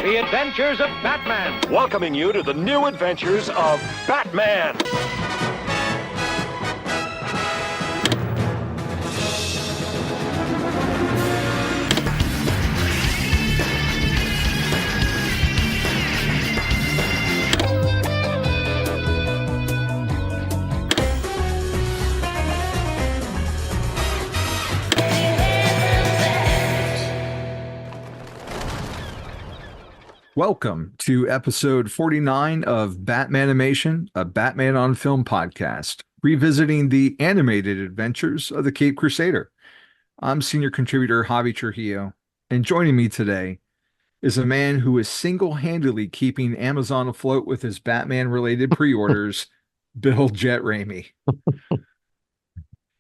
The Adventures of Batman. Welcoming you to the new adventures of Batman. Welcome to episode 49 of Batmanimation, a Batman on Film podcast, revisiting the animated adventures of the Caped Crusader. I'm senior contributor Javi Trujillo, and joining me today is a man who is single-handedly keeping Amazon afloat with his Batman-related pre-orders, Bill Jett Ramey.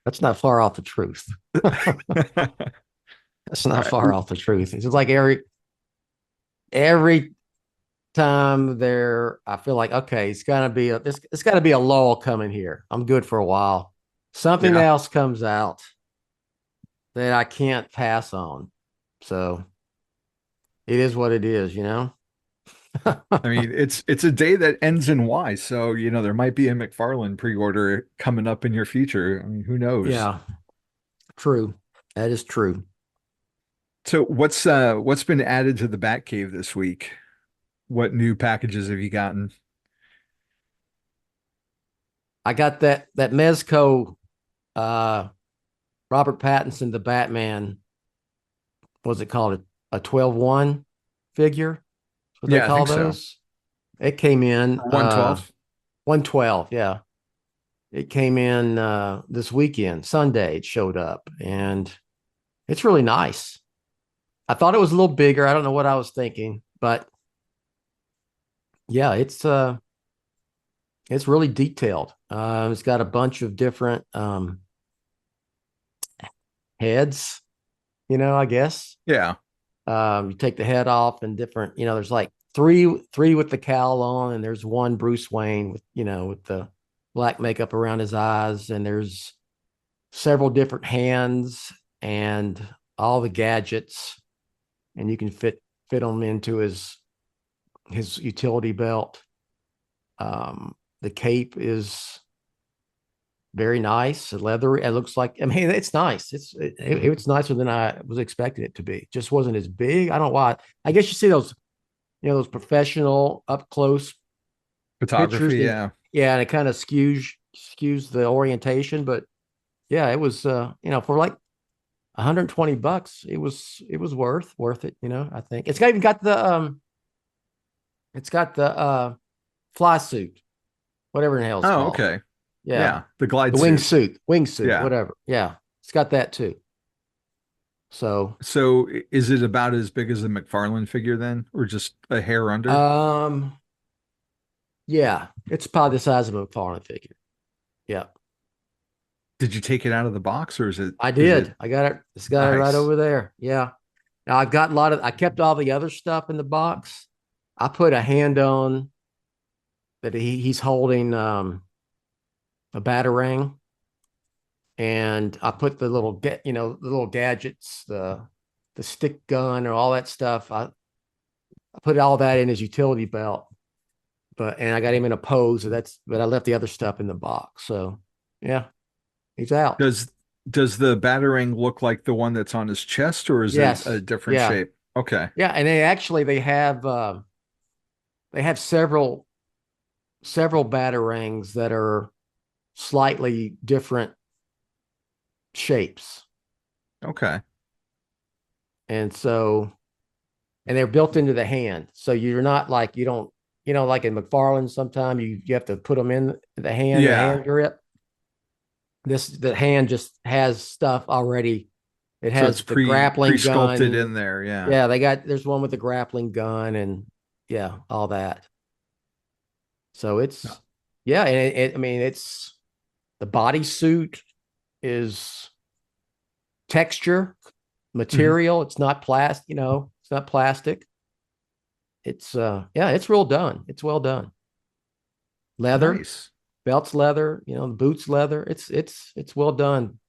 That's not far off the truth. That's not far off the truth. It's like every time there, I feel like, okay, it's got to be a lull coming here. I'm good for a while. Something else comes out that I can't pass on. So it is what it is, you know? I mean, it's a day that ends in Y. So, you know, there might be a McFarlane pre-order coming up in your future. I mean, who knows? Yeah, true. That is true. So what's been added to the Batcave this week? What new packages have you gotten? I got that Mezco Robert Pattinson, the Batman, what's it called? A 12-1 figure? That's what they call those? So. It came in 112. 112, yeah. It came in this weekend, Sunday, it showed up, and it's really nice. I thought it was a little bigger. I don't know what I was thinking, but yeah, it's really detailed. It's got a bunch of different heads, you know, I guess. Yeah. You take the head off and different, you know, there's like three with the cowl on, and there's one Bruce Wayne with, you know, with the black makeup around his eyes, and there's several different hands and all the gadgets. And you can fit them into his utility belt. The cape is very nice, leather. It looks like, I mean, it's nice. It's nicer than I was expecting it to be. It just wasn't as big. I don't know why. I guess you see those, you know, those professional up close Photography. Yeah, and it kind of skews the orientation. But yeah, it was you know, for like $120, it was worth it, you know. I think it's even got the fly suit, whatever the hell it's called. Okay. Yeah. The glide suit. Wingsuit, yeah. Whatever. Yeah. It's got that too. So is it about as big as a McFarlane figure then, or just a hair under? Yeah, it's probably the size of a McFarlane figure. Yeah. Did you take it out of the box, or is it? I did. I got it. It's got it right over there. Yeah. Now I've got I kept all the other stuff in the box. I put a hand on that he's holding a Batarang, and I put the little the little gadgets, the stick gun, or all that stuff. I put all that in his utility belt, and I got him in a pose. But I left the other stuff in the box. So yeah. He's out. Does the Batarang look like the one that's on his chest, or is it a different shape? Okay. Yeah, and they have several Batarangs that are slightly different shapes. Okay. And they're built into the hand. So you're not like, you don't, you know, like in McFarlane, sometimes you have to put them in the hand, the hand grip. The hand just has stuff already. It has the grappling gun sculpted in there. Yeah. Yeah. There's one with the grappling gun and all that. So it's, and I mean, it's the bodysuit is texture, material. It's not plastic, you know, it's not plastic. It's, it's real done. It's well done. Leather. Nice. Belt's leather, you know, the boots leather. It's well done.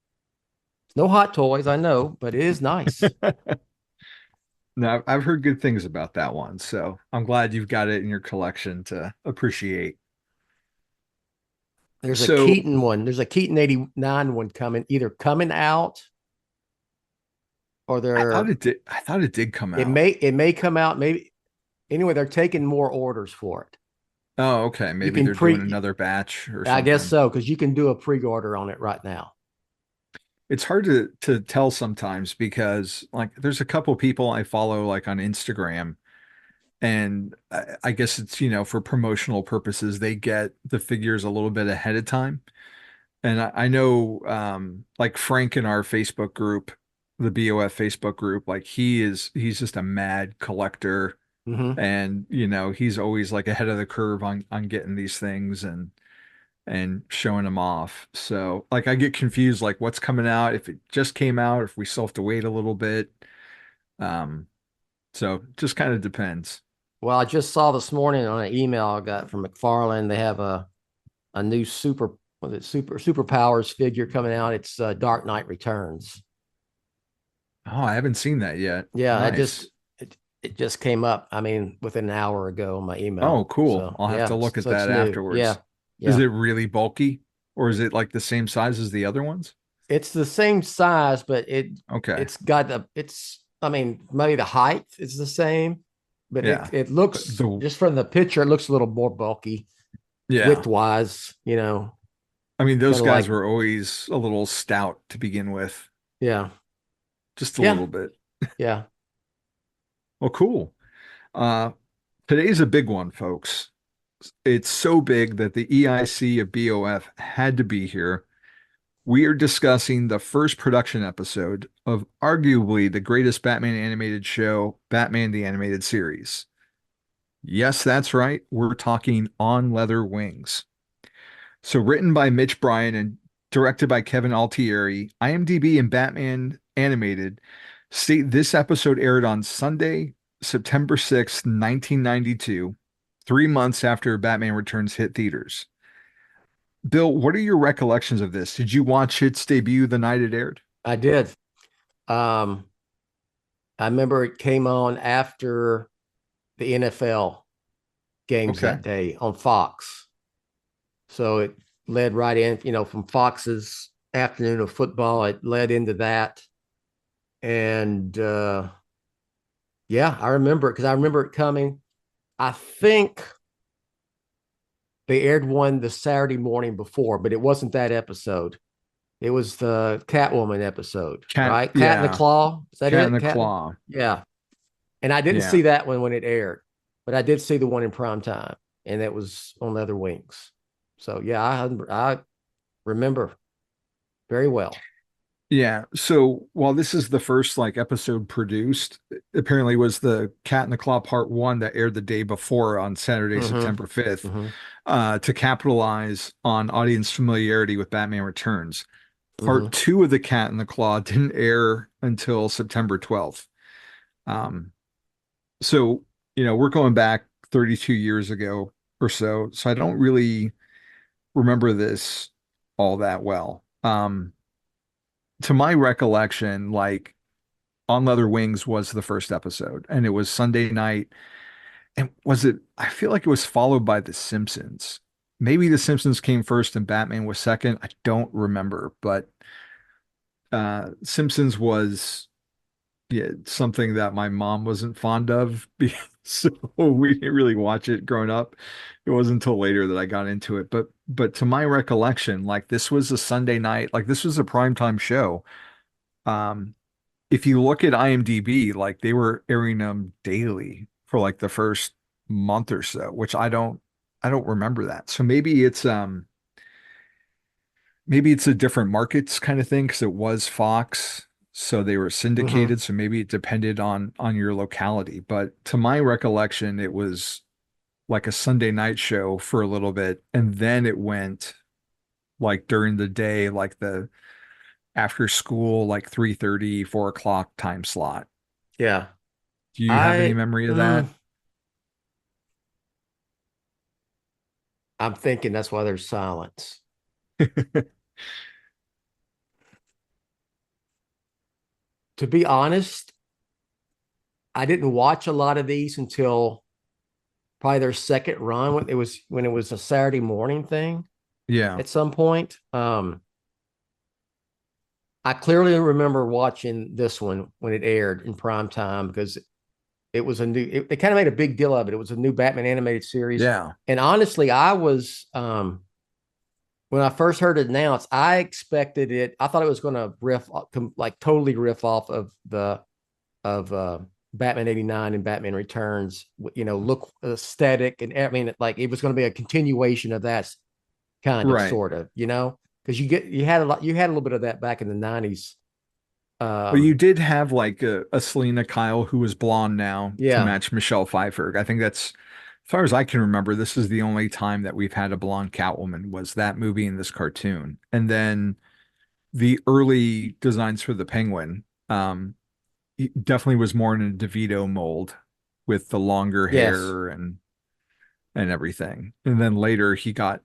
No hot toys, I know, but it is nice. No, I've heard good things about that one, so I'm glad you've got it in your collection to appreciate. There's a So Keaton one. There's a Keaton 89 one coming, either coming out or they're I thought it did come it out. may come out. Maybe anyway, they're taking more orders for it. Oh, okay. You Maybe can they're doing another batch or I guess something. so, because you can do a pre-order on it right now. It's hard to tell sometimes because like there's a couple people I follow like on Instagram, and I guess it's, for promotional purposes, they get the figures a little bit ahead of time. And I know like Frank in our Facebook group, the BOF Facebook group, like he's just a mad collector, Hmm. and he's always like ahead of the curve on getting these things and showing them off. So like I get confused like what's coming out, if it just came out, if we still have to wait a little bit. Um, so just kind of depends. Well, I just saw this morning on an email I got from McFarlane. They have a new superpowers figure coming out. It's Dark Knight Returns. Oh, I haven't seen that yet. Yeah, Nice. it just came up. I mean, within an hour ago on my Oh, email. cool. So I'll have yeah, to look at so it's that new. Yeah, afterwards. Is yeah. it really bulky or is it like the same size as the other ones? It's the same size, but Okay. it's got I mean, maybe the height is the same, but Yeah. it But looks just from the picture, it looks a little more bulky yeah. width wise, you know, I mean, those kind of guys like were always a little stout to begin with, yeah, just a yeah, little bit. yeah. Well, cool. Uh, Today's a big one, folks. It's so big that the EIC of BOF had to be here. We are discussing the first production episode of arguably the greatest Batman animated show, Batman the Animated Series. Yes, that's right. We're talking On Leather Wings. So, written by Mitch Bryan and directed by Kevin Altieri, IMDb and Batman Animated state this episode aired on Sunday, September 6th, 1992, 3 months after Batman Returns hit theaters. Bill, what are your recollections of this? Did you watch its debut the night it aired? I did. Um, I remember it came on after the NFL games Okay. that day on Fox. So it led right in, from Fox's afternoon of football, it led into that. And yeah, I remember it because I remember it coming. I think they aired one the Saturday morning before, but it wasn't that episode. It was the Catwoman episode, right? Cat in the Yeah, Claw. Is that Cat in it? the Claw. Yeah. And I didn't Yeah. see that one when it aired, but I did see the one in prime time, and that was on Leather Wings. So yeah, I remember very well. Yeah. So while this is the first like episode produced, apparently was the Cat in the Claw Part 1 that aired the day before on Saturday, Mm-hmm. September 5th, Mm-hmm. to capitalize on audience familiarity with Batman Returns. Mm-hmm. Part 2 of the Cat in the Claw didn't air until September 12th. Um, so, we're going back 32 years ago or so. So I don't really remember this all that well. To my recollection, like On Leather Wings was the first episode, and it was Sunday night. And I feel like it was followed by The Simpsons. Maybe The Simpsons came first and Batman was second. I don't remember, but Simpsons was, yeah, something that my mom wasn't fond of. So we didn't really watch it growing up. It wasn't until later that I got into it. But to my recollection, like this was a Sunday night, like this was a primetime show. Um, if you look at IMDb, like they were airing them daily for like the first month or so, which I don't remember that. So maybe it's a different markets kind of thing because it was Fox, so they were Mm-hmm. syndicated, so maybe it depended on your locality. But to my recollection, it was like a Sunday night show for a little bit, and then it went like during the day, like the after school, like 3:30, 4 o'clock time slot. Yeah. Do you have any I memory of mm, that? I'm thinking that's why there's silence. To be honest, I didn't watch a lot of these until probably their second run when it was a Saturday morning thing Yeah. at some point. I clearly remember watching this one when it aired in prime time because it was a new. They kind of made a big deal of it. It was a new Batman animated series, Yeah. and honestly, I was when I first heard it announced, I expected it. I thought it was going to like totally riff off of the of Batman '89 and Batman Returns. You know, look aesthetic, and I mean, like it was going to be a continuation of that kind of Right. sort of. You know, because you had a little bit of that back in the '90s. But you did have like a Selena Kyle who was blonde now to Yeah, match Michelle Pfeiffer. I think that's, as far as I can remember, this is the only time that we've had a blonde Catwoman was that movie and this cartoon. And then the early designs for the Penguin, he definitely was more in a DeVito mold with the longer yes, hair and everything. And then later he got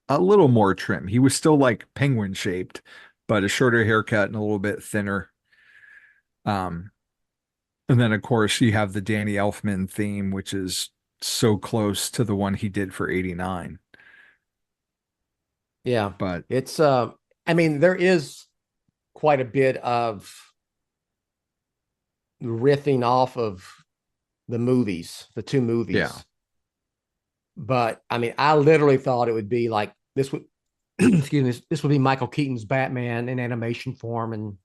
a little more trim. He was still like penguin shaped, but a shorter haircut and a little bit thinner. Um, and then of course you have the Danny Elfman theme, which is so close to the one he did for 89. yeah. But It's I mean, there is quite a bit of riffing off of the two yeah, movies. But I mean, I literally thought it would be like this would excuse me, this would be Michael Keaton's Batman in animation form and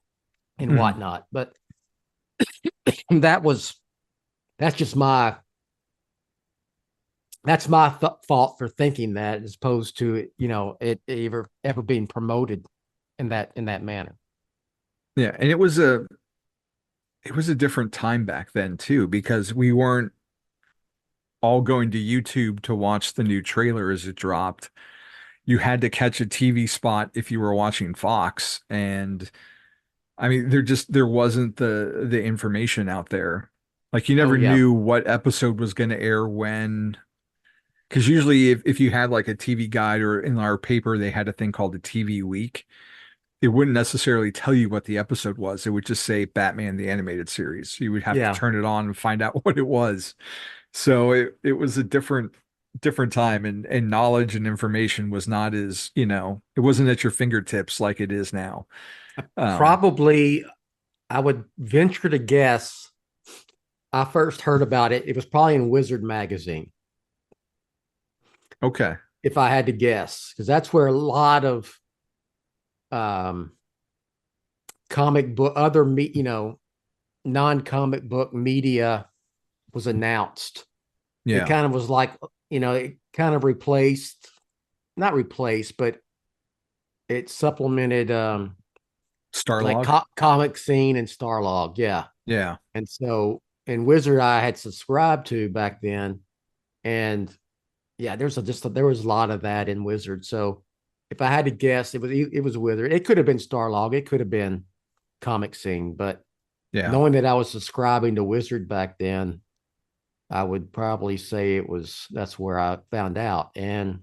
mhm. whatnot. But that was that's just my fault for thinking that as opposed to it ever being promoted in that manner. Yeah, and it was a different time back then too, because we weren't all going to YouTube to watch the new trailer as it dropped. You had to catch a TV spot if you were watching Fox, and I mean, there wasn't the information out there. Like you Oh never yeah, knew what episode was going to air when. Because usually, if you had like a TV guide or in our paper, they had a thing called the TV Week. It wouldn't necessarily tell you what the episode was. It would just say Batman the Animated Series. You would have to yeah. turn it on and find out what it was. So it was a different time, and knowledge and information was not as, it wasn't at your fingertips like it is now. Um, Probably, I would venture to guess. I first heard about it. It was probably in Wizard magazine, okay. if I had to guess, because that's where a lot of um, comic book, non-comic book media was announced. It Yeah. kind of was like, it kind of not replaced, but it supplemented like Starlog. comic scene and Starlog. Yeah. Yeah. And so in Wizard, I had subscribed to back then. And yeah, there was a lot of that in Wizard. So if I had to guess, it was Wizard. It could have been Starlog. It could have been Comic Scene, but Yeah. knowing that I was subscribing to Wizard back then, I would probably say that's where I found out. And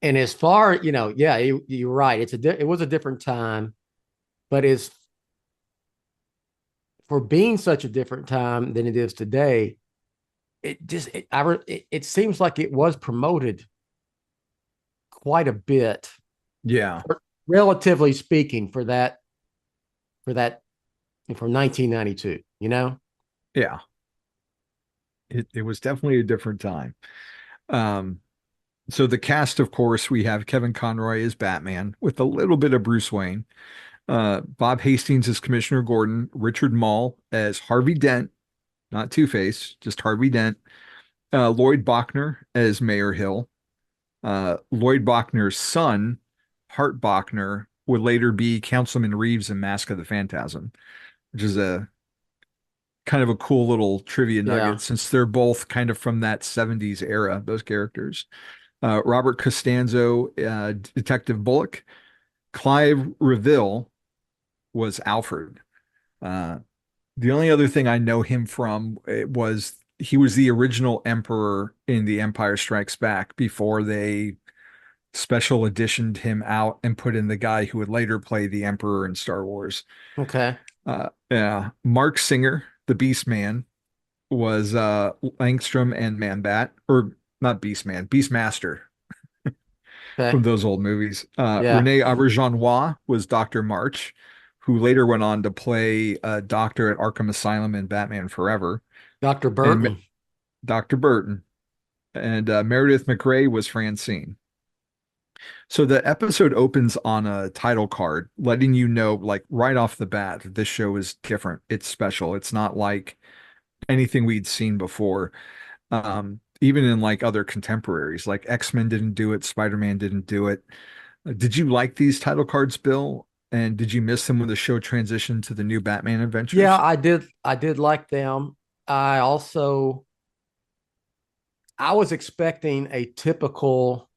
as far, yeah, you're right. It was a different time, but as for being such a different time than it is today, it seems like it was promoted quite a bit, Yeah. relatively speaking, for that from 1992. You know? Yeah. It was definitely a different time. Um, so the cast, of course, we have Kevin Conroy as Batman with a little bit of Bruce Wayne. Bob Hastings as Commissioner Gordon, Richard Mall as Harvey Dent, not Two-Face, just Harvey Dent. Lloyd Bachner as Mayor Hill. Lloyd Bachner's son, Hart Bachner, would later be Councilman Reeves in Mask of the Phantasm, which is a kind of a cool little trivia Yeah. nugget since they're both kind of from that 70s era, those characters. Robert Costanzo, Detective Bullock. Clive Reville was Alfred. Uh, the only other thing I know him from was he was the original emperor in The Empire Strikes Back before they special editioned him out and put in the guy who would later play the emperor in Star Wars. Okay. Yeah. Mark Singer, the Beast Man, was Langstrom and Man-Bat, or not Beast Man, Beastmaster Okay. from those old movies. Yeah. Rene Auberjonois was Dr. March, who later went on to play a doctor at Arkham Asylum in Batman Forever, Dr. and Burton. Dr. Burton. And Meredith McRae was Francine. So the episode opens on a title card, letting you know, like right off the bat, that this show is different. It's special. It's not like anything we'd seen before. Even in like other contemporaries, like X-Men didn't do it, Spider-Man didn't do it. Did you like these title cards, Bill? And did you miss them when the show transitioned to the new Batman Yeah, adventures? I did. I did like them. I also I was expecting a typical,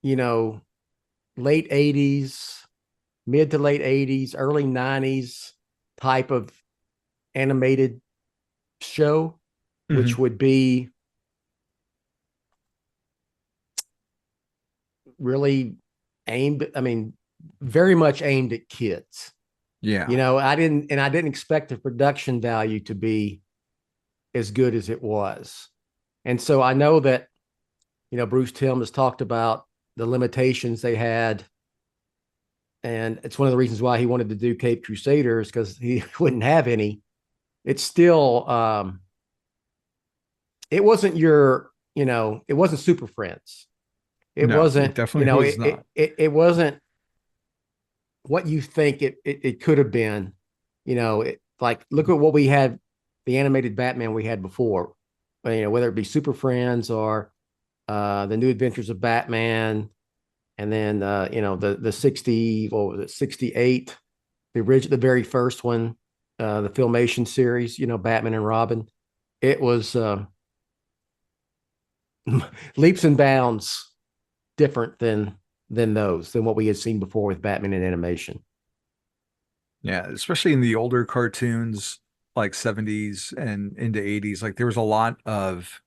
you know, late 80s, mid to late 80s, early 90s type of animated show, which Hmm. would be really aimed, I mean, very much aimed at kids. Yeah. I didn't expect the production value to be as good as it was. And so I know that, Bruce Timm has talked about the limitations they had. And it's one of the reasons why he wanted to do Cape Crusaders, because he wouldn't have any. It's still, it wasn't it wasn't Super Friends. It No, it wasn't, definitely was not. it wasn't what you think it could have been. Like look at what we had, the animated Batman we had before. Whether it be Super Friends or the New Adventures of Batman, and then the 60, what was it, 68, the very first one, the Filmation series, Batman and Robin. It was leaps and bounds different than what we had seen before with Batman in animation. Yeah, especially in the older cartoons, like 70s and into 80s, like there was a lot of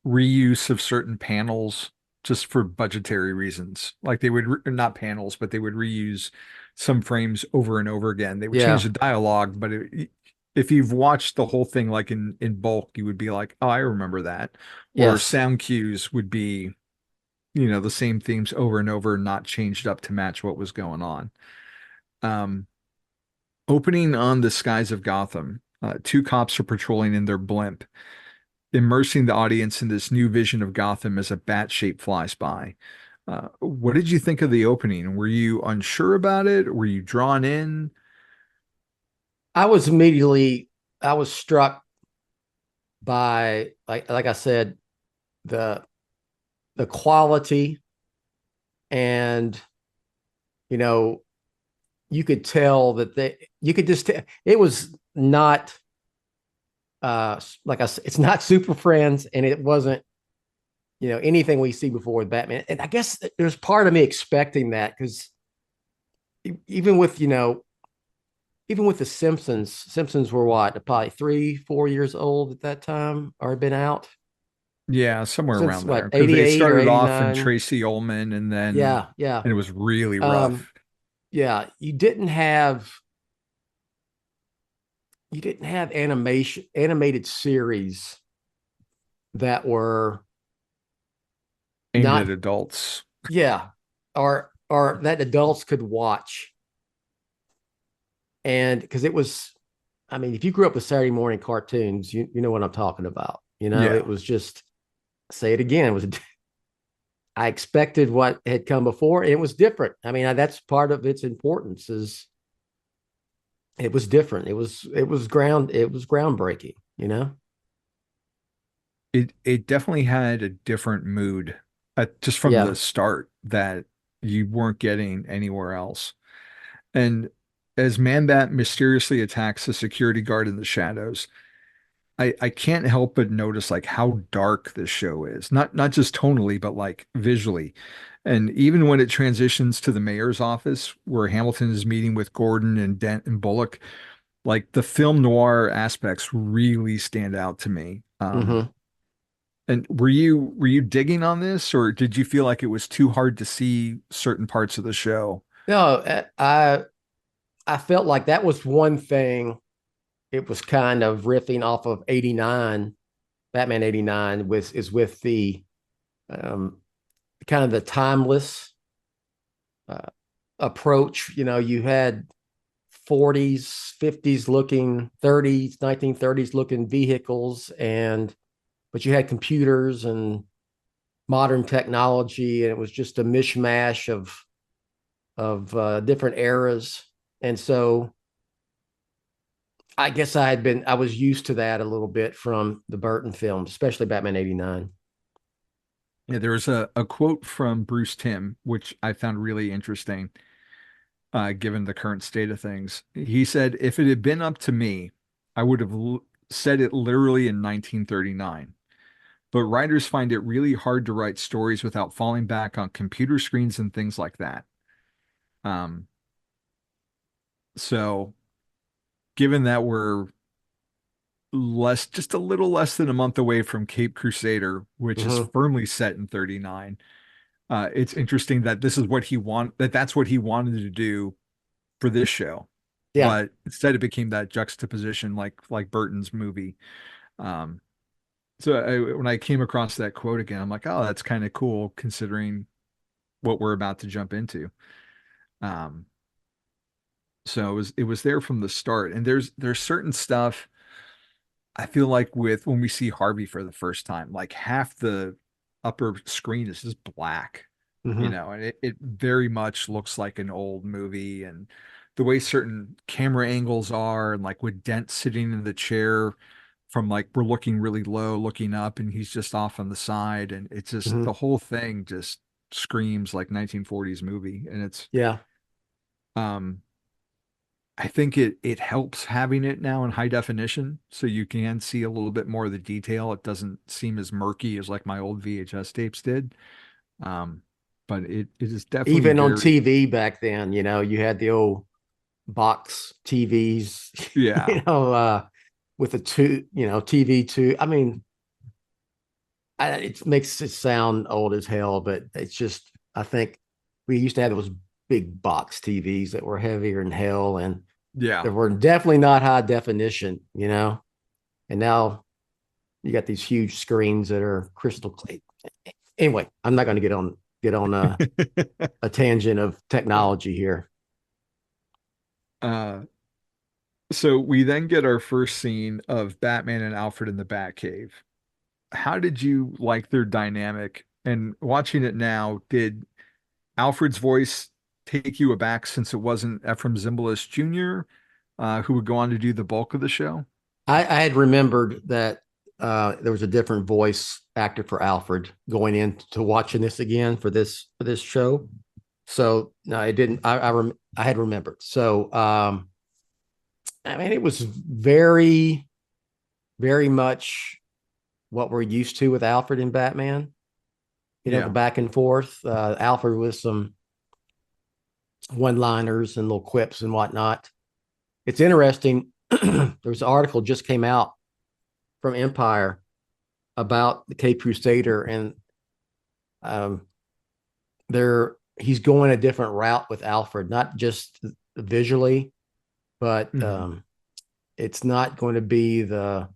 reuse of certain panels just for budgetary reasons. Like they would not panels, but they would reuse some frames over and over again. They would change Yeah. the dialogue, but if you've watched the whole thing like in bulk, you would be like, "Oh, I remember that." Or Yes. sound cues would be, the same themes over and over, not changed up to match what was going on. Um, Opening on the skies of Gotham, two cops are patrolling in their blimp, immersing the audience in this new vision of Gotham as a bat shape flies by. What did you think of the opening? Were you unsure about it? Were you drawn in? I was immediately I was struck by, like I said, the the quality, and you know you could tell that you could just it was not like I said, it's not Super Friends, and it wasn't anything we see before with Batman. And I guess there's part of me expecting that, because even with even with the Simpsons were what, probably 3-4 years old at that time, or had been out Yeah, somewhere since around there. what, Because they 88 or started off in 89. Tracy Ullman and then Yeah, yeah. and it was really Um, rough. yeah, you didn't have animated series that were Aimed at not, adults. yeah, or that adults could watch. And because it was, I mean, if you grew up with Saturday morning cartoons, you know what I'm talking about. It Yeah. was just, say it again, it was I expected what had come before, and it was different. I mean, that's part of its importance, is it was different. It was groundbreaking. It definitely had a different mood just from the Yeah. start that you weren't getting anywhere else. And as Man-Bat mysteriously attacks a security guard in the shadows, I can't help but notice like how dark this show is. Not just tonally, but like visually. And even when it transitions to the mayor's office where Hamilton is meeting with Gordon and Dent and Bullock, like the film noir aspects really stand out to me. Hmm. And were you digging on this, or did you feel like it was too hard to see certain parts of the show? No, I felt like that was one thing. It was kind of riffing off of 89, Batman 89 with the um, kind of the timeless uh, approach. You know, you had 40s, 50s looking, 30s, 1930s looking vehicles, and but you had computers and modern technology, and it was just a mishmash of different eras. And so I guess I was used to that a little bit from the Burton films, especially Batman 89. Yeah, there was a quote from Bruce Timm, which I found really interesting, given the current state of things. He said, if it had been up to me, I would have said it literally in 1939. But writers find it really hard to write stories without falling back on computer screens and things like that. Um, so given that we're just a little less than a month away from Cape Crusader, which is Mm-hmm. firmly set in 39, it's interesting that this is what that's what he wanted to do for this show. Yeah. But instead it became that juxtaposition like Burton's movie. Um, when I came across that quote again, I'm like, oh, that's kind of cool considering what we're about to jump into. Um, so it was there from the start. And there's certain stuff I feel like with when we see Harvey for the first time, like half the upper screen is just black, Mm-hmm. and it very much looks like an old movie, and the way certain camera angles are, and like with Dent sitting in the chair from like we're looking really low, looking up, and he's just off on the side, and it's just Mm-hmm. the whole thing just screams like 1940s movie, and it's Yeah. um I think it helps having it now in high definition so you can see a little bit more of the detail. It doesn't seem as murky as like my old VHS tapes did. Um, but it is definitely Even on very, TV back then, you know, you had the old box TVs, yeah. with the TV two. I mean, it makes it sound old as hell, but it's just, I think we used to have those big box TVs that were heavier than hell, and they Yeah. were definitely not high definition, you know. And now you got these huge screens that are crystal clear. Anyway, I'm not going to get on a tangent of technology here. Uh, so we then get our first scene of Batman and Alfred in the Batcave. How did you like their dynamic? And watching it now, did Alfred's voice take you aback since it wasn't Ephraim Zimbalist Jr., who would go on to do the bulk of the show? I had remembered that there was a different voice actor for Alfred going into watching this again for this show. So no, I didn't. I had remembered. So I mean, it was very, very much what we're used to with Alfred and Batman. You know, the Yeah. back and forth. Alfred with some one-liners and little quips and whatnot. It's interesting. There was an article just came out from Empire about the Cape Crusader, and um, there he's going a different route with Alfred, not just visually, but Mhm. it's not going to be the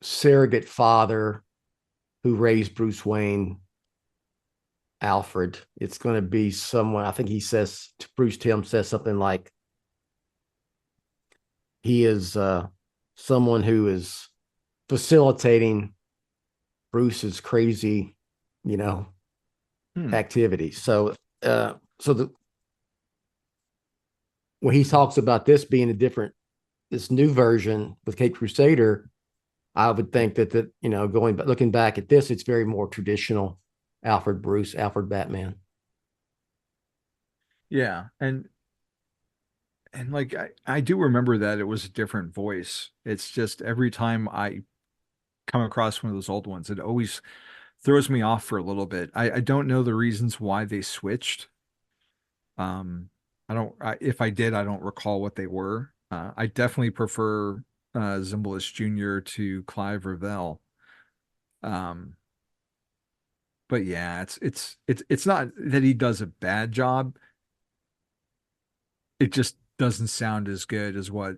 surrogate father who raised Bruce Wayne, Alfred. It's going to be someone. I think he says Bruce Timm says something like he is someone who is facilitating Bruce's crazy, you know, Hmm. activity. So the when he talks about this being this new version with Cape Crusader, I would think that looking back at this, it's very more traditional Alfred Batman. Yeah. And like I do remember that it was a different voice. It's just every time I come across one of those old ones, it always throws me off for a little bit. I don't know the reasons why they switched. I don't, if I did, I don't recall what they were. I definitely prefer Zimbalist Jr. to Clive Revell. Um, but yeah, it's not that he does a bad job. it just doesn't sound as good as what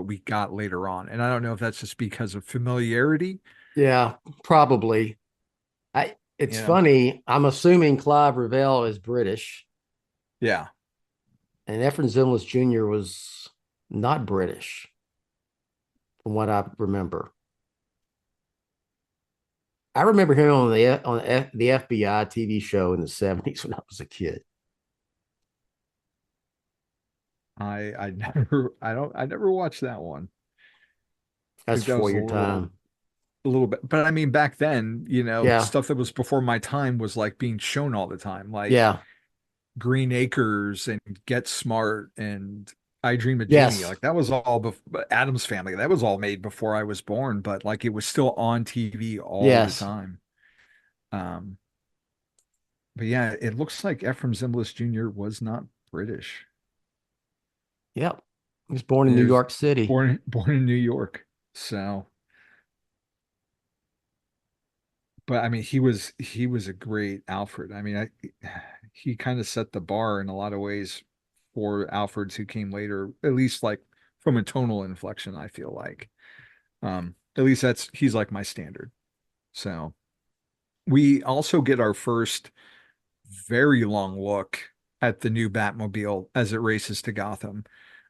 we got later on. And I don't know if that's just because of familiarity. Yeah, probably. It's You know? funny. I'm assuming Clive Revell is British, Yeah. and Efren Zimbalist Jr. was not British, from what I remember. I remember him on the FBI TV show in the 70s when I was a kid. I never watched that one. I That's think that was for your time. a little bit, but I mean back then, Yeah, stuff that was before my time was like being shown all the time, like yeah, Green Acres and Get Smart and I Dream of Jeannie. yes, Like that was all Adam's Family. That was all made before I was born, but like it was still on TV all the yes, time. Um, but yeah, it looks like Ephraim Zimbalist Jr. was not British. yep. He was born in He New was York City. born in New York. So, but I mean, he was a great Alfred. I mean, he kind of set the bar in a lot of ways for Alfreds who came later, at least like from a tonal inflection, I feel like. At least he's like my standard. So we also get our first very long look at the new Batmobile as it races to Gotham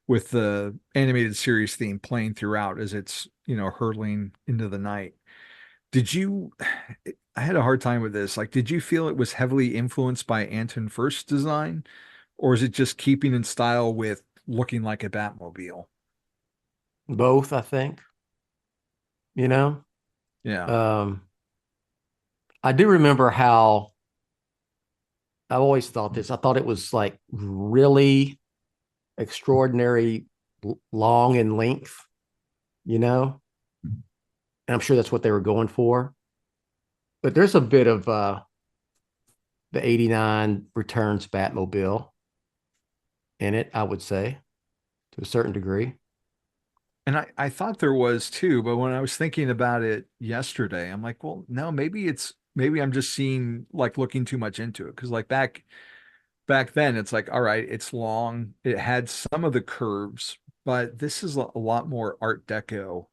with the animated series theme playing throughout as it's, hurtling into the night. Did you, I had a hard time with this. Like, did you feel it was heavily influenced by Anton Furst's design, or is it just keeping in style with looking like a Batmobile? Both, I think. You know, Yeah. um, I do remember how I've always thought this. I thought it was like really extraordinary long in length, you know, and I'm sure that's what they were going for. But there's a bit of the 89 Returns Batmobile in it, I would say, to a certain degree. And I thought there was too, but when I was thinking about it yesterday, I'm like, well, no, maybe I'm just seeing like looking too much into it. Cause like back then it's like, all right, it's long. It had some of the curves, but this is a lot more Art Deco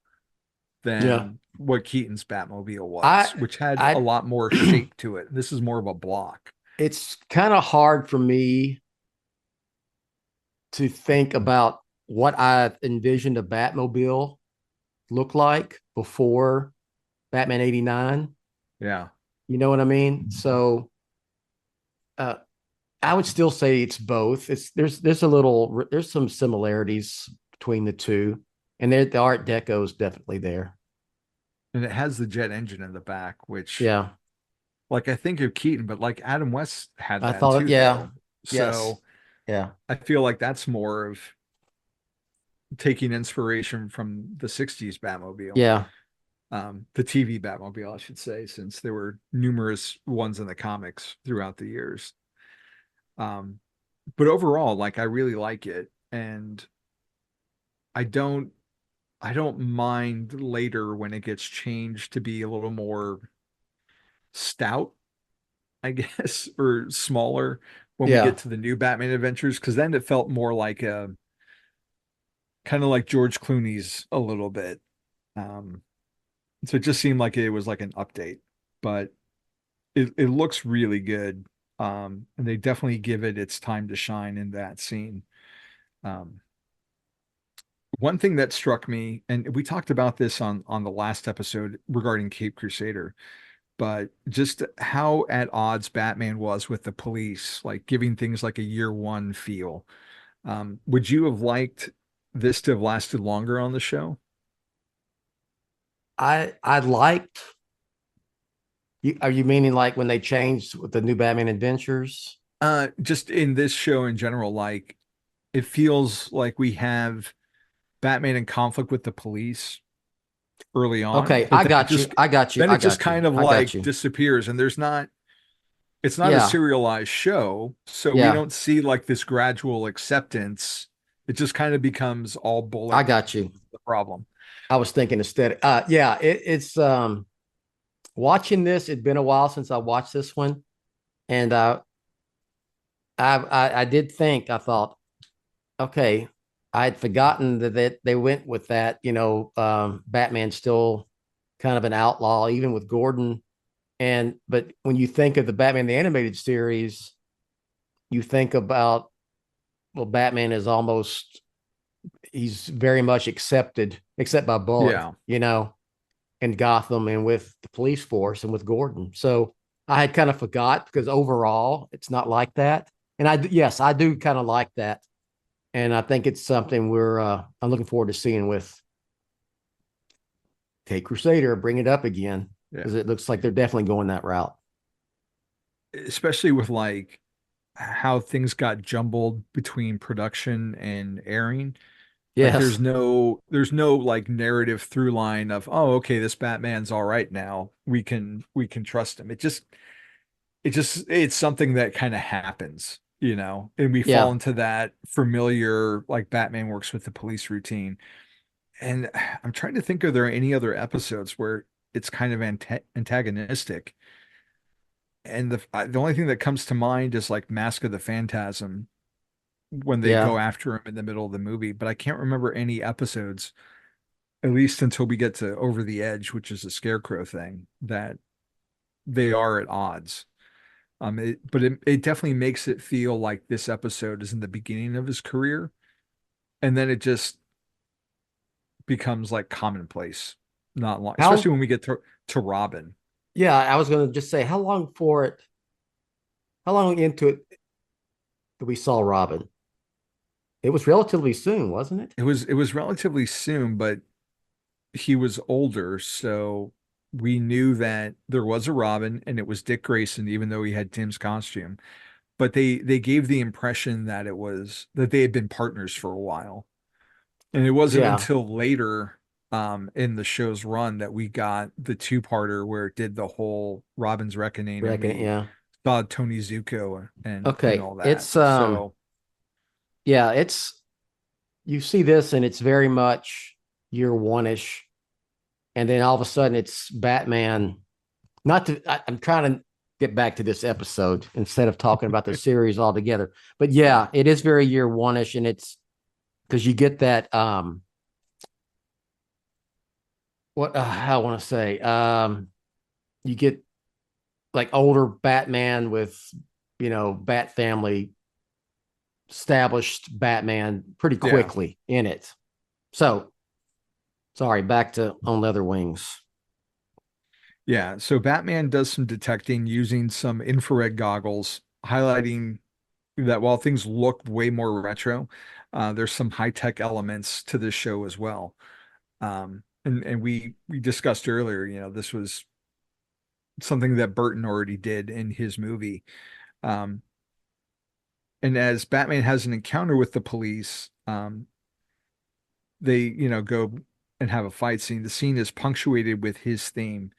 Yeah. than what Keaton's Batmobile I, was, which had a I, lot more shape to it. This is more of a block. it's kind of hard for me to think about what I envisioned a Batmobile look like before Batman 89. Yeah. You know what I mean? So uh, I would still say it's both. There's some similarities between the two, and the Art Deco is definitely there. And it has the jet engine in the back, which Yeah, like I think of Keaton, but like Adam West had I that thought it. too, Yeah, though. yes, So yeah, I feel like that's more of taking inspiration from the 60s Batmobile, yeah. the TV Batmobile, I should say, since there were numerous ones in the comics throughout the years. Um, but overall, like I really like it, and I don't I don't mind later when it gets changed to be a little more stout, I guess, or smaller when we Yeah, get to the new Batman adventures, because then it felt more like a kind of like George Clooney's a little bit. Um, so it just seemed like it was like an update, but it looks really good. And they definitely give it its time to shine in that scene. Um, one thing that struck me, and we talked about this on the last episode regarding Cape Crusader, but just how at odds Batman was with the police, like giving things like a year one feel. Would you have liked this to have lasted longer on the show? I liked. Are you meaning like when they changed with the new Batman Adventures? Just in this show in general, like it feels like we have Batman in conflict with the police early on, Okay, but I got you. I got you. then I it just got you. kind of I got like you. disappears, and it's not a Yeah, serialized show, so we yeah. don't see like this gradual acceptance. It just kind of becomes all I bullet got you. the problem. I was thinking instead. Yeah. It's watching this. It'd been a while since I watched this one, and I did think, I thought, okay, I had forgotten that they went with that, Batman's still kind of an outlaw, even with Gordon. But when you think of the Batman the animated series, you think about, well, Batman is almost, he's very much accepted, except by Bullet, Yeah. in Gotham and with the police force and with Gordon. So I had kind of forgot, because overall it's not like that. And yes, I do kind of like that. And I think it's something I'm looking forward to seeing with Kate Crusader, bring it up again, Yeah. because it looks like they're definitely going that route. Especially with like how things got jumbled between production and airing. Like Yes. there's no like narrative through line of, oh, okay, this Batman's all right now. We can trust him. It's something that kind of happens, and we fall Yeah. into that familiar, like Batman works with the police routine. And I'm trying to think, are there any other episodes where it's kind of antagonistic? And the only thing that comes to mind is like Mask of the Phantasm, when they Yeah. go after him in the middle of the movie. But I can't remember any episodes, at least until we get to Over the Edge, which is a Scarecrow thing, that they are at odds. But it definitely makes it feel like this episode is in the beginning of his career, and then it just becomes like commonplace, not long, especially How, when we get to Robin. yeah, I was going to just say, how long into it that we saw Robin? It was relatively soon, wasn't it? It was relatively soon, but he was older, so we knew that there was a Robin and it was Dick Grayson, even though he had Tim's costume. But they gave the impression that it was that they had been partners for a while. And it wasn't Yeah. until later in the show's run that we got the two-parter where it did the whole Robin's Reckoning, and Reckon it. we Yeah. saw Tony Zuko and Okay. all that. So Yeah, you see this and it's very much year one-ish. And then all of a sudden it's Batman. I'm trying to get back to this episode instead of talking about the series altogether. But yeah, it is very year one-ish, and it's because you get that what I want to say. You get like older Batman with, Bat family, established Batman pretty yeah. quickly in it. So sorry, back to On Leather Wings. Yeah, so Batman does some detecting using some infrared goggles, highlighting that while things look way more retro, there's some high-tech elements to this show as well. And we discussed earlier, this was something that Burton already did in his movie. Um, and as Batman has an encounter with the police, they, go and have a fight scene. The scene is punctuated with his theme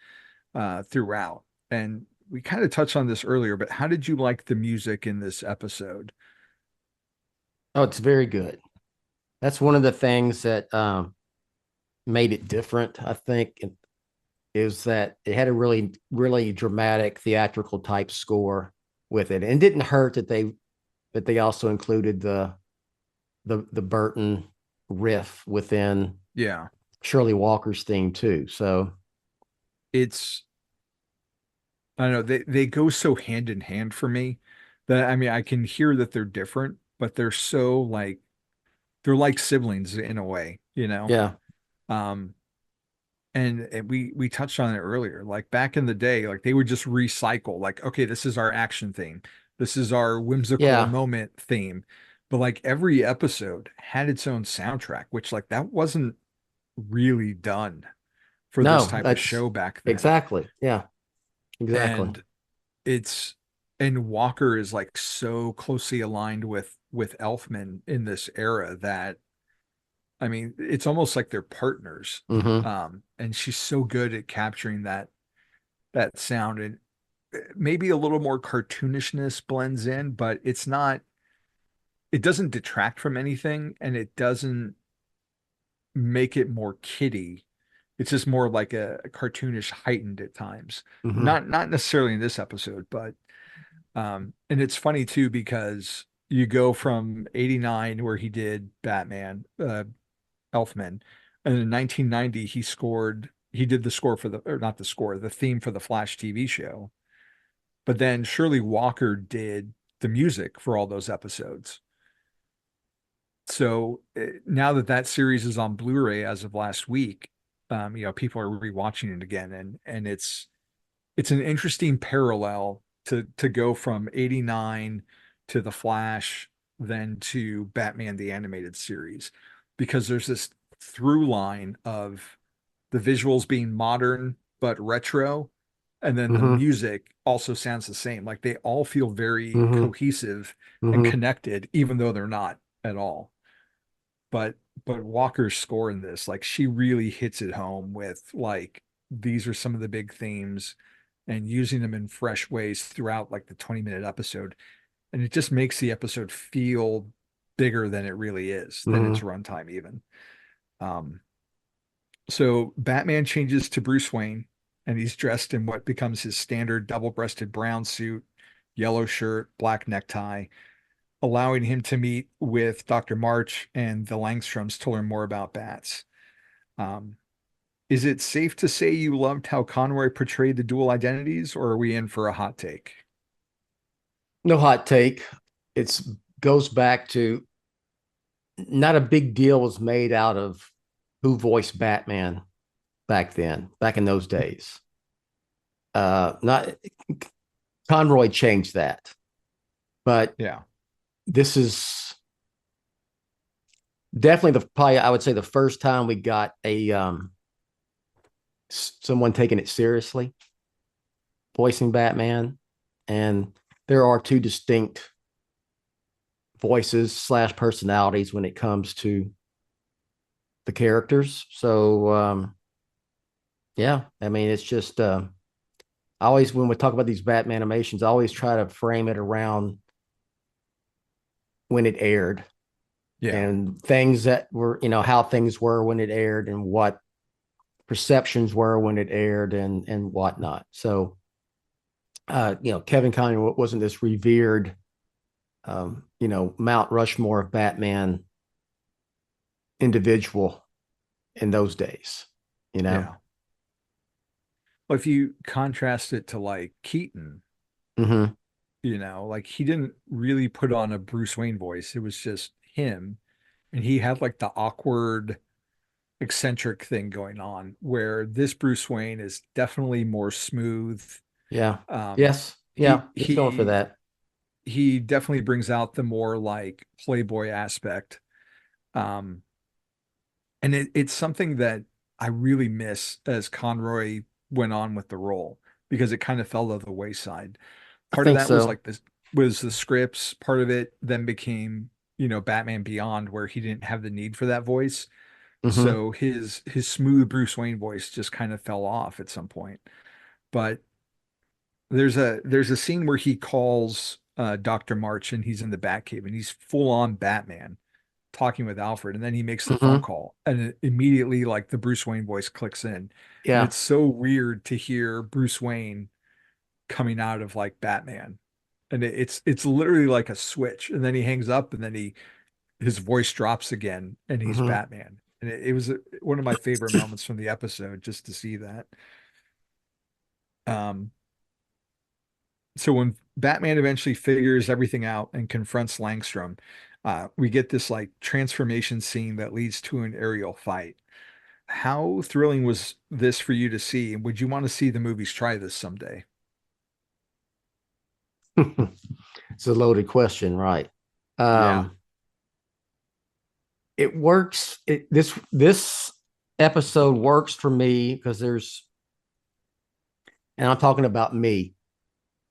throughout. And we kind of touched on this earlier, but how did you like the music in this episode? Oh, it's very good. That's one of the things that made it different, I think, is that it had a really, really dramatic theatrical type score with it. And it didn't hurt that they also included the Burton riff within Yeah, Shirley Walker's theme too. So it's I don't know, they go so hand in hand for me that I mean I can hear that they're different, but they're like siblings in a way, you know? yeah, Um and we touched on it earlier. Like back in the day, like they would just recycle, like, okay, this is our action theme. This is our whimsical yeah, moment theme. But like every episode had its own soundtrack, which like that wasn't really done for this no, type of that's show back then. exactly, yeah, exactly. And it's and Walker is like so closely aligned with Elfman in this era that I mean, it's almost like they're partners. Hmm. And she's so good at capturing that sound, and maybe a little more cartoonishness blends in, but it doesn't detract from anything, and it doesn't make it more kiddie. It's just more like a cartoonish heightened at times. Hmm. Not necessarily in this episode, but And it's funny too, because you go from 89 where he did Batman, Elfman, and in 1990 he did the score for or not the score, the theme for the Flash TV show. But then Shirley Walker did the music for all those episodes. So now that that series is on Blu-ray as of last week, people are rewatching it again, and it's an interesting parallel to go from 89 to The Flash, then to Batman the Animated Series, because there's this through line of the visuals being modern but retro, and then the Mm-hmm. music also sounds the same. Like they all feel very Mm-hmm. cohesive and Mm-hmm. connected, even though they're not at all. But Walker's score in this, like she really hits it home with like these are some of the big themes and using them in fresh ways throughout like the 20-minute episode. And it just makes the episode feel bigger than it really is, than its Mm-hmm. runtime even. Um, so Batman changes to Bruce Wayne, and he's dressed in what becomes his standard double-breasted brown suit, yellow shirt, black necktie, allowing him to meet with Dr. March and the Langstroms to learn more about bats. Um, is it safe to say you loved how Conroy portrayed the dual identities, or are we in for a hot take? No hot take. It's goes back to not a big deal was made out of who voiced Batman back then, back in those days. Not Conroy changed that, but Yeah. this is definitely probably I would say the first time we got a someone taking it seriously, voicing Batman, and there are two distinct voices slash personalities when it comes to the characters. So yeah, I mean it's just I always when we talk about these Batman animations, I always try to frame it around when it aired Yeah. and things that were, how things were when it aired and what perceptions were when it aired and whatnot. So Kevin Conroy wasn't this revered Mount Rushmore of Batman individual in those days, you know. Yeah. Well, if you contrast it to like Keaton, Mm-hmm. like he didn't really put on a Bruce Wayne voice. It was just him. And he had like the awkward, eccentric thing going on, where this Bruce Wayne is definitely more smooth. Yeah. Um, Yes. Yeah. he He's going for he that. he definitely brings out the more like playboy aspect. Um, and it's something that I really miss as Conroy went on with the role, because it kind of fell to the wayside. I Part of think that was so. like this was the scripts. Part of it then became, Batman Beyond, where he didn't have the need for that voice. Mm-hmm. So his smooth Bruce Wayne voice just kind of fell off at some point. But there's a scene where he calls Dr. March, and he's in the Batcave, and he's full on Batman talking with Alfred, and then he makes the phone Mm-hmm. call, and immediately like the Bruce Wayne voice clicks in. And Yeah. it's so weird to hear Bruce Wayne coming out of like Batman. And it's literally like a switch. And then he hangs up, and then his voice drops again, and he's Mm-hmm. Batman. And it was one of my favorite moments from the episode, just to see that. Um, so when Batman eventually figures everything out and confronts Langstrom, we get this like transformation scene that leads to an aerial fight. How thrilling was this for you to see? And would you want to see the movies try this someday? It's a loaded question, right? Yeah. Um, it works. This episode works for me because and I'm talking about me,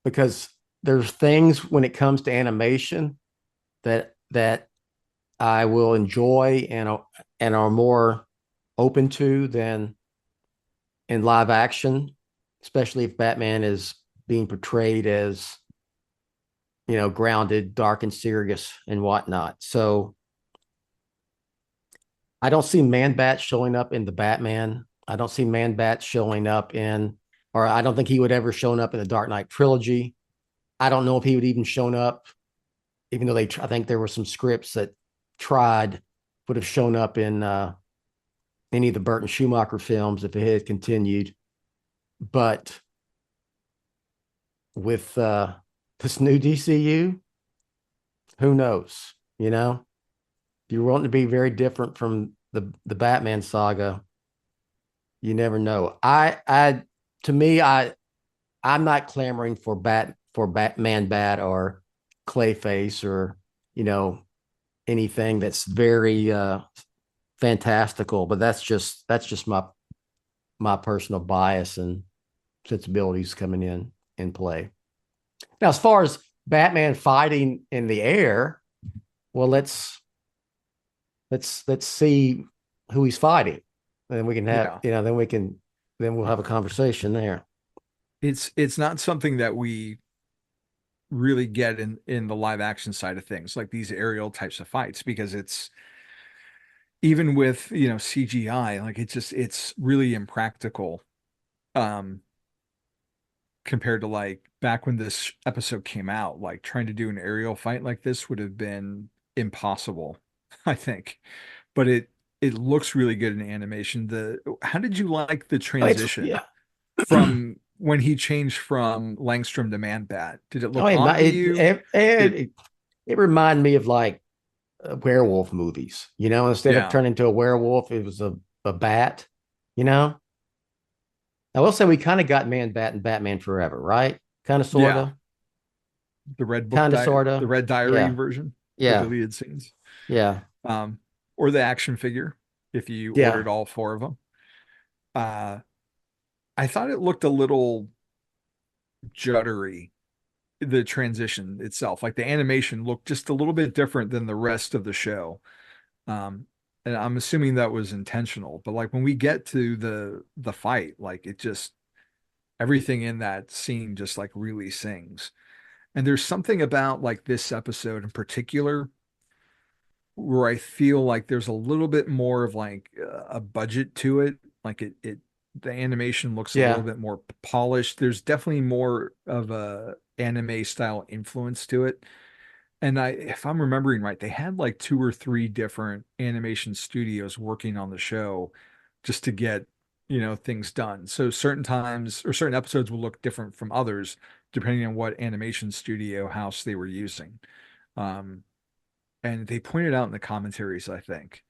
because there's things when it comes to animation that I will enjoy and are more open to than in live action, especially if Batman is being portrayed as grounded, dark, and serious and whatnot. So I don't see Man Bat showing up in the Batman. I don't see Man Bat showing up in, or I don't think he would ever shown up in the Dark Knight trilogy. I don't know if he would even shown up, even though I think there were some scripts that would have shown up in any of the Burton Schumacher films if it had continued. But with this new DCU, who knows? You know, if you want to be very different from the Batman saga, you never know. To me, I'm not clamoring for Batman Bat or Clayface or, you know, anything that's very fantastical, but that's just my personal bias and sensibilities coming in play. Now, as far as Batman fighting in the air, well, let's see who he's fighting, and then we can have then we'll have a conversation there. It's not something that we really get in the live action side of things, like these aerial types of fights, because it's even with, CGI, like it's really impractical compared to like back when this episode came out. Like trying to do an aerial fight like this would have been impossible, I think. But it looks really good in animation. How did you like the transition from when he changed from Langstrom to Man-Bat? Did it look odd to you? It reminded me of like werewolf movies, instead of turning into a werewolf, it was a bat, I will say we kind of got Man-Bat and Batman Forever, right? Kind of, sort of. The Red Book, kind of, sort of. The Red Diary version. Yeah. The deleted scenes. Yeah. Or the action figure, if you ordered all 4 of them. I thought it looked a little juddery, the transition itself. Like the animation looked just a little bit different than the rest of the show. And I'm assuming that was intentional, but like when we get to the fight, like it just, everything in that scene just like really sings. And there's something about like this episode in particular where I feel like there's a little bit more of like a budget to it. Like the animation looks a little bit more polished. There's definitely more of a anime style influence to it. And if I'm remembering right, they had like 2 or 3 different animation studios working on the show just to get, things done. So certain times or certain episodes will look different from others depending on what animation studio house they were using. And they pointed out in the commentaries, I think.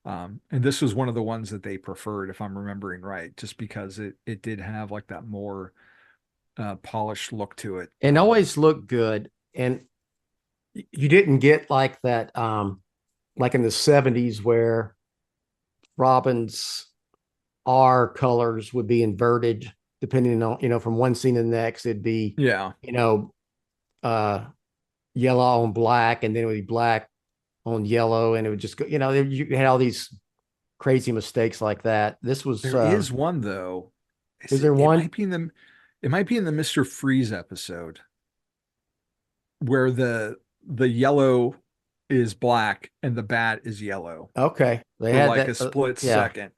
And this was one of the ones that they preferred, if I'm remembering right, just because it did have like that more polished look to it. And always looked good. And you didn't get like that, like in the 70s where Robin's R colors would be inverted depending on, from one scene to the next. It'd be, yellow on black, and then it would be black on yellow, and it would just go, you had all these crazy mistakes like that. This was there is one though. Is there one? It might be in the Mr. Freeze episode where the yellow is black and the bat is yellow. Okay. They had like a split second.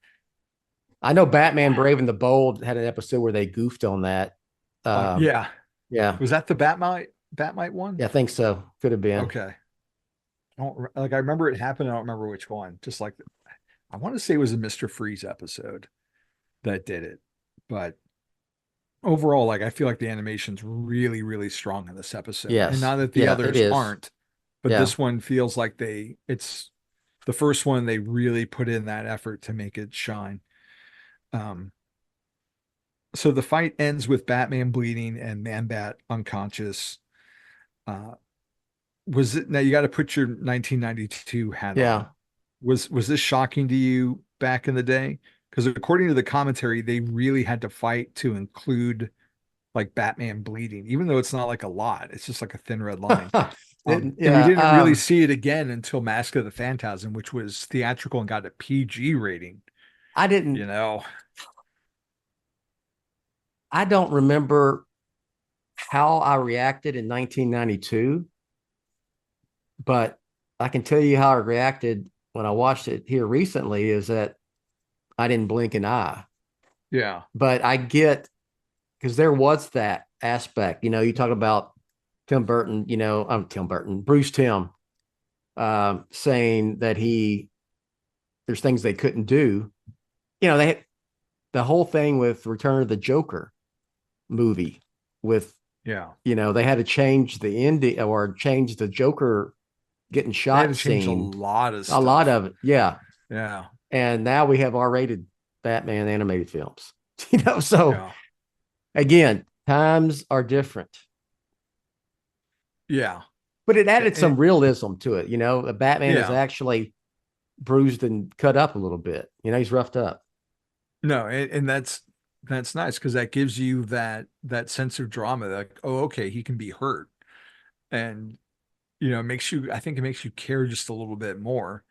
I know Batman Brave and the Bold had an episode where they goofed on that. Yeah. Was that the Batmite one? Yeah, I think so. Could have been. Okay. I remember it happened. I don't remember which one. Just like, I want to say it was a Mr. Freeze episode that did it. But overall, like I feel like the animation's really, really strong in this episode. Yes. And not that the others aren't, but this one feels like it's the first one they really put in that effort to make it shine. So the fight ends with Batman bleeding and Man-Bat unconscious. Now you got to put your 1992 hat on. Was this shocking to you back in the day? Because according to the commentary, they really had to fight to include like Batman bleeding, even though it's not like a lot. It's just like a thin red line. And we didn't really see it again until Mask of the Phantasm, which was theatrical and got a PG rating. I didn't, I don't remember how I reacted in 1992, but I can tell you how I reacted when I watched it here recently is that I didn't blink an eye. Yeah. But I get, because there was that aspect, you talk about Tim Burton, I'm Tim Burton, Bruce Tim, saying that there's things they couldn't do. They had the whole thing with Return of the Joker movie with, Yeah. they had to change the ending or change the Joker getting They had shot to change a scene. lot of A lot stuff. of it. Yeah. Yeah. And now we have R-rated Batman animated films, so Yeah. again, times are different, Yeah. but it added And some realism to it. The Batman is yeah. actually bruised and cut up a little bit. He's roughed up. No, and that's nice because that gives you that sense of drama. Like, oh, okay, he can be hurt, and it makes you. I think it makes you care just a little bit more.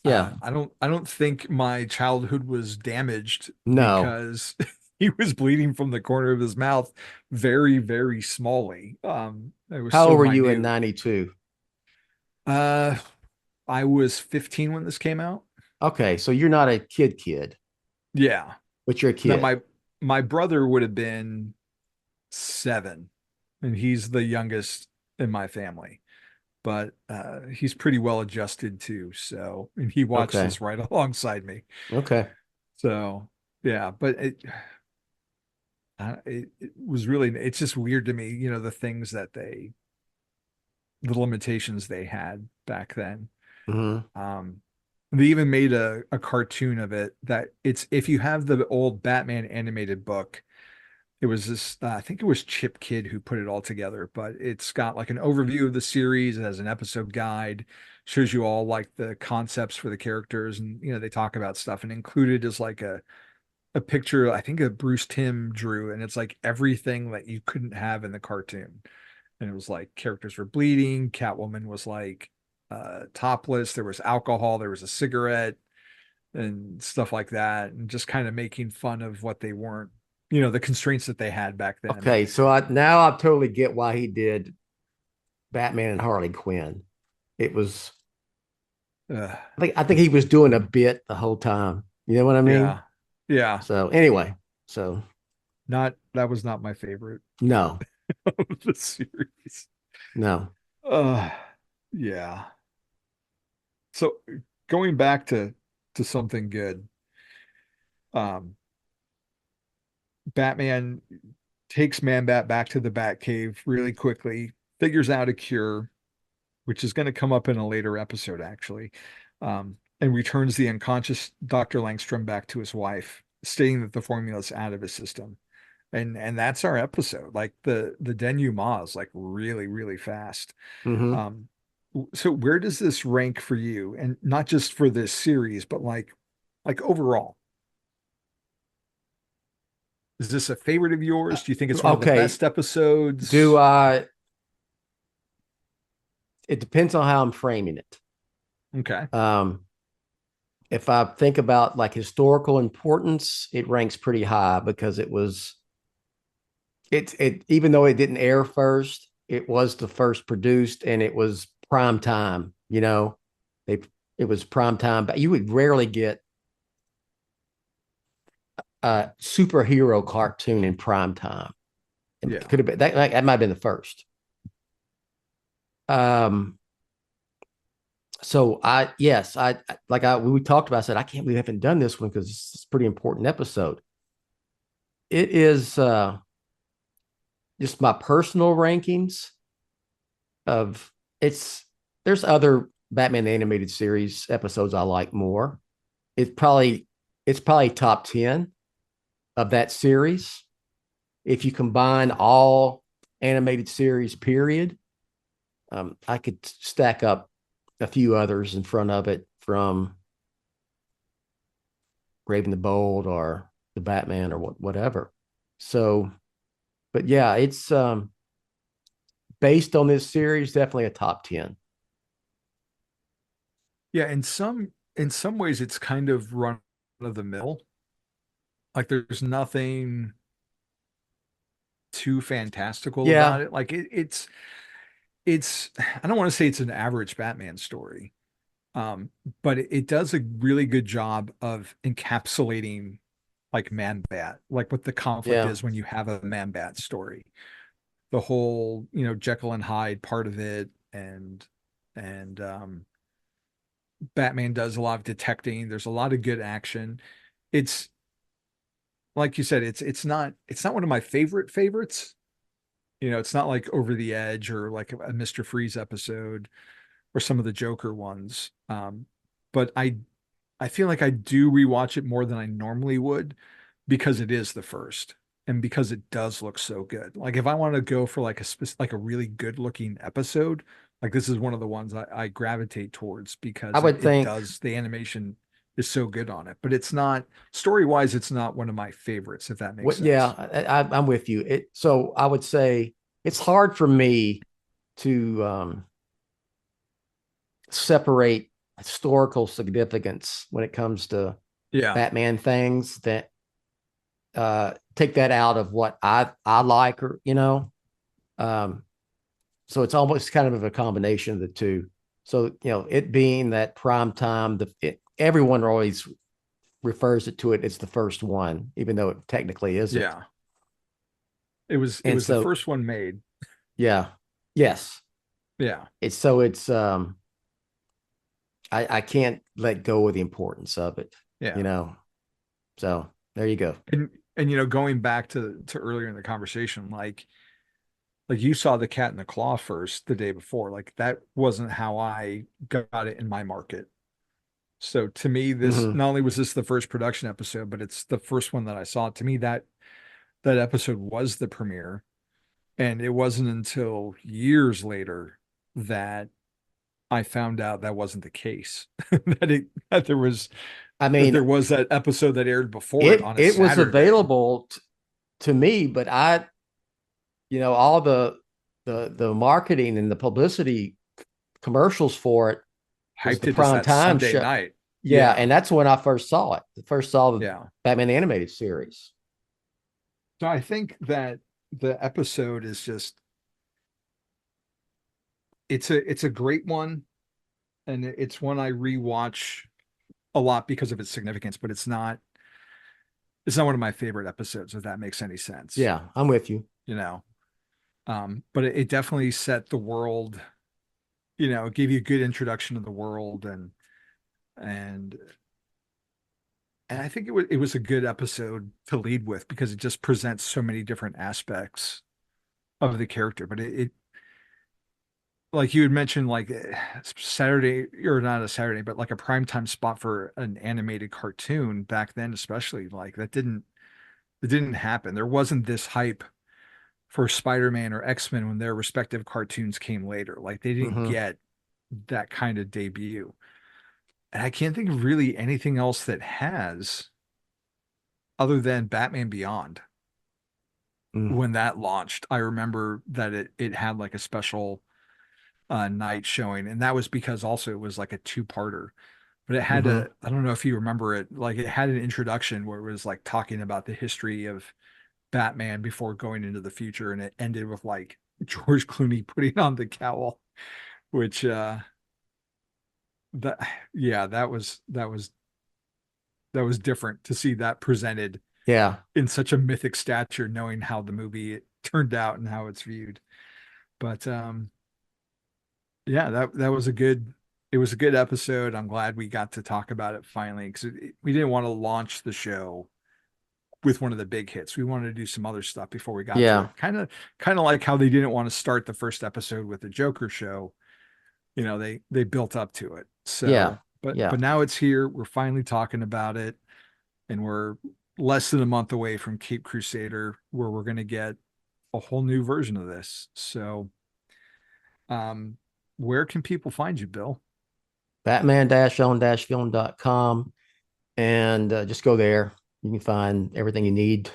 Yeah. I don't think my childhood was damaged No. because he was bleeding from the corner of his mouth very, very smallly. It was How so old were you in minute. 92? Uh, I was 15 when this came out. Okay. So you're not a kid, Yeah. but you're a Now kid. my brother would have been 7, and he's the youngest in my family. But he's pretty well adjusted too. So, and he watched Okay. this right alongside me. Okay. So, yeah, but it was really, it's just weird to me, the things that the limitations they had back then. Hmm. Um, they even made a cartoon of it that it's, if you have the old Batman animated book, it was this, I think it was Chip Kidd who put it all together, but it's got like an overview of the series. It has an episode guide, shows you all like the concepts for the characters, and they talk about stuff, and included is like a picture, I think, of Bruce Timm drew, and it's like everything that you couldn't have in the cartoon. And it was like characters were bleeding, Catwoman was like topless, there was alcohol, there was a cigarette and stuff like that, and just kind of making fun of what they weren't, the constraints that they had back then. Okay. So I totally get why he did Batman and Harley Quinn. It was, uh, I think he was doing a bit the whole time. You know what I mean? yeah, yeah, So anyway, so not that was not my favorite no, of the series. no. uh yeah. So going back to something good, um Batman takes Man-Bat back to the Batcave really quickly, figures out a cure, which is going to come up in a later episode, actually, and returns the unconscious Dr. Langstrom back to his wife, stating that the formula is out of his system. And that's our episode. Like the denouement is like really, really fast. Hmm. Um, so where does this rank for you? And not just for this series, but like overall. Is this a favorite of yours? Do you think it's one of the Okay. best episodes? Do I? It depends on how I'm framing it. Okay. Um, if I think about like historical importance, it ranks pretty high because it even though it didn't air first, it was the first produced and it was prime time. They it was prime time, but you would rarely get a superhero cartoon in prime time. It Yeah. could have been that might have been the first. Um, so yes, we talked about. I said I can't believe I haven't done this one because it's a pretty important episode. It is just my personal rankings of it's. There's other Batman animated series episodes I like more. It's probably top 10 of that series. If you combine all animated series, period, I could stack up a few others in front of it from Raven the Bold or the Batman or whatever. So, but yeah, it's based on this series, definitely a top 10. Yeah. In some ways it's kind of run of the mill. Like there's nothing too fantastical Yeah, about it. Like it's I don't want to say it's an average Batman story. But it does a really good job of encapsulating like Man Bat, like what the conflict yeah. is when you have a Man Bat story. the whole, Jekyll and Hyde part of it, and Batman does a lot of detecting. There's a lot of good action. It's like you said, it's not one of my favorites. It's not like Over the Edge or like a Mr. Freeze episode or some of the Joker ones. But I feel like I do rewatch it more than I normally would because it is the first and because it does look so good. Like if I want to go for like like a really good looking episode, like this is one of the ones I gravitate towards I because would it think, does, the animation is so good on it. But it's not, story wise, it's not one of my favorites, if that makes what, yeah, sense. I'm with you. So I would say it's hard for me to separate historical significance when it comes to Yeah. Batman things that take that out of what I like, or um, so it's almost kind of a combination of the two. So it being that prime time, everyone always refers it to it. It's the first one, even though it technically isn't. Yeah. It And was the so, first one made. yeah, yes, Yeah. it's I can't let go of the importance of it, Yeah. you know. So there you go. And going back to earlier in the conversation, like you saw the Cat in the Claw first the day before. Like that wasn't how I got it in my market. So to me, this Hmm. not only was this the first production episode, but it's the first one that I saw. To me, that episode was the premiere. And it wasn't until years later that I found out that wasn't the case. That there was I that mean, there was that episode that aired before it it on a it was Saturday. available to me, but all the marketing and the publicity commercials for it was Hyped the it as prime that time Sunday show. night. Yeah, Yeah. and that's when I first saw it. First saw the Yeah. Batman the Animated Series. So I think that the episode is just it's a great one, and it's one I rewatch a lot because of its significance, but it's not one of my favorite episodes, if that makes any sense. Yeah, I'm with you. You know. But it definitely set the world, it gave you a good introduction to the world, and and I think it was a good episode to lead with because it just presents so many different aspects of the character. But it like you had mentioned, like Saturday, or not a Saturday, but like a primetime spot for an animated cartoon back then, especially, like it didn't happen. There wasn't this hype for Spider-Man or X-Men when their respective cartoons came later. Like they didn't Hmm. get that kind of debut. And I can't think of really anything else that has, other than Batman Beyond. Mm. When that launched, I remember that it had like a special night showing, and that was because also it was like a two-parter. But it had Hmm. I don't know if you remember it, like it had an introduction where it was like talking about the history of Batman before going into the future, and it ended with like George Clooney putting on the cowl, which that yeah, that was different to see that presented Yeah, in such a mythic stature, knowing how the movie turned out and how it's viewed. But yeah, that was a good, it was a good episode. I'm glad we got to talk about it finally, because we didn't want to launch the show with one of the big hits. We wanted to do some other stuff before we got to yeah, it. Kind of like how they didn't want to start the first episode with the Joker show. They built up to it. yeah, So, but yeah, now it's here. We're finally talking about it, and we're less than a month away from Cape Crusader, where we're going to get a whole new version of this. So, um, where can people find you, Bill? Batman-on-film.com, and just go there. You can find everything you need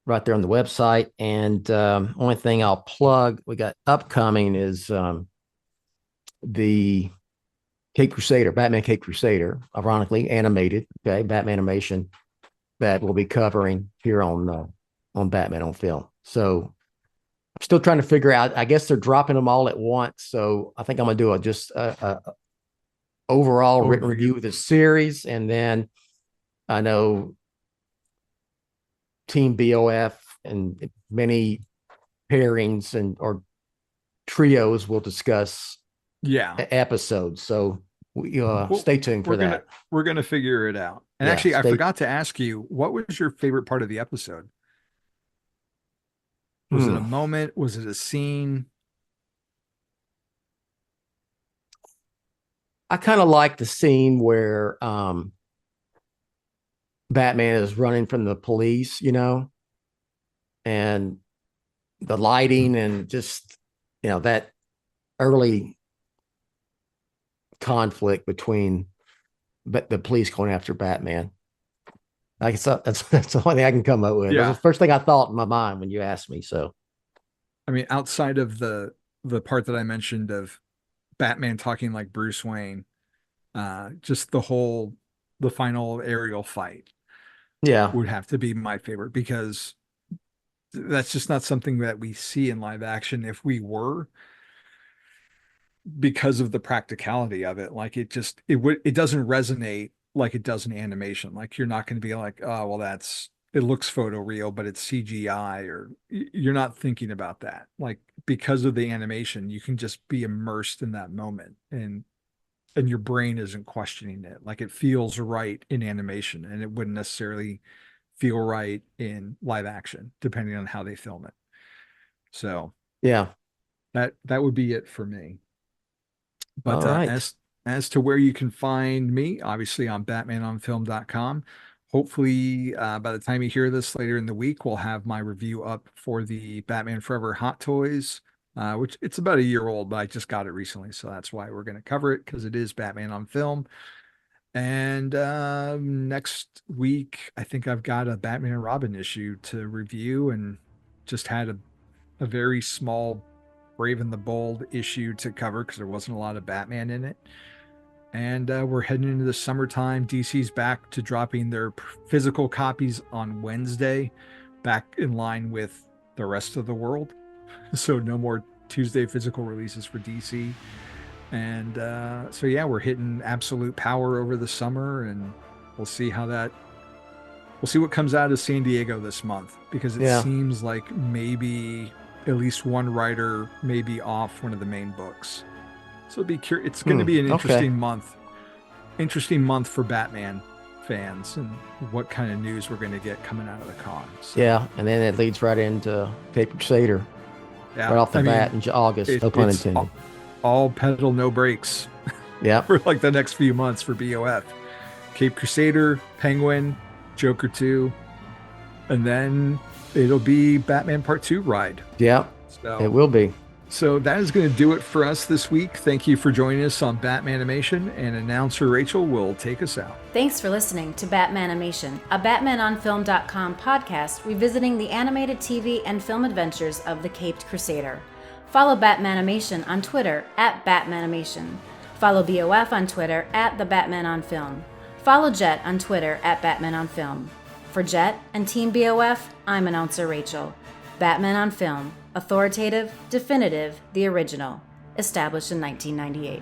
right there on the website. And only thing I'll plug we got upcoming is the Cape Crusader, Batman Cape Crusader, ironically animated. Okay, Batman animation that we'll be covering here on Batman on Film. So I'm still trying to figure out. I guess they're dropping them all at once. So I think I'm gonna do just a overall written Overview. review of the series, and then I know Team BOF and many pairings and or trios we'll discuss Yeah. episodes. So Well, stay tuned for that. We're gonna figure it out. And Yeah, actually, I forgot to ask you, what was your favorite part of the episode? Was it a moment? Was it a scene? I kind of like the scene where Batman is running from the police, and the lighting and just, that early conflict between the police going after Batman. Like that's the only thing I can come up with. Yeah. That's the first thing I thought in my mind when you asked me. So, I mean, outside of the part that I mentioned of Batman talking like Bruce Wayne, just the final aerial fight yeah, would have to be my favorite, because that's just not something that we see in live action. If we were, because of the practicality of it, like it doesn't resonate like it does in animation. Like you're not going to be like, oh, well, it looks photoreal, but it's CGI, or you're not thinking about that. Like, because of the animation, you can just be immersed in that moment, and your brain isn't questioning it. Like, it feels right in animation, and it wouldn't necessarily feel right in live action, depending on how they film it. So yeah. that would be it for me. But All right. as to where you can find me, obviously on batmanonfilm.com. Hopefully, by the time you hear this later in the week, we'll have my review up for the Batman Forever Hot Toys, which it's about a year old, but I just got it recently. So that's why we're going to cover it, because it is Batman on Film. And next week, I think I've got a Batman and Robin issue to review, and just had a very small Brave and the Bold issue to cover because there wasn't a lot of Batman in it. And we're heading into the summertime. DC's back to dropping their physical copies on Wednesday, back in line with the rest of the world. So no more Tuesday physical releases for DC. And so yeah, we're hitting absolute power over the summer, and we'll see what comes out of San Diego this month, because it seems like maybe at least one writer may be off one of the main books. So it's going to be an interesting month for Batman fans, and what kind of news we're going to get coming out of the con. So, yeah, and then it leads right into Cape Crusader, right off the bat in August. No pun intended. All pedal, no brakes. Yeah, for like the next few months for BOF. Cape Crusader, Penguin, Joker 2, and then it'll be Batman Part 2 ride. Yeah, so, it will be. So that is going to do it for us this week. Thank you for joining us on Batmanimation, and announcer Rachel will take us out. Thanks for listening to Batmanimation, a BatmanOnFilm.com podcast revisiting the animated TV and film adventures of the Caped Crusader. Follow Batmanimation on Twitter @Batmanimation. Follow BOF on Twitter @TheBatmanOnFilm. Follow Jett on Twitter @BatmanOnFilm. For Jett and Team BOF, I'm announcer Rachel. Batman on Film. Authoritative, definitive, the original. Established in 1998.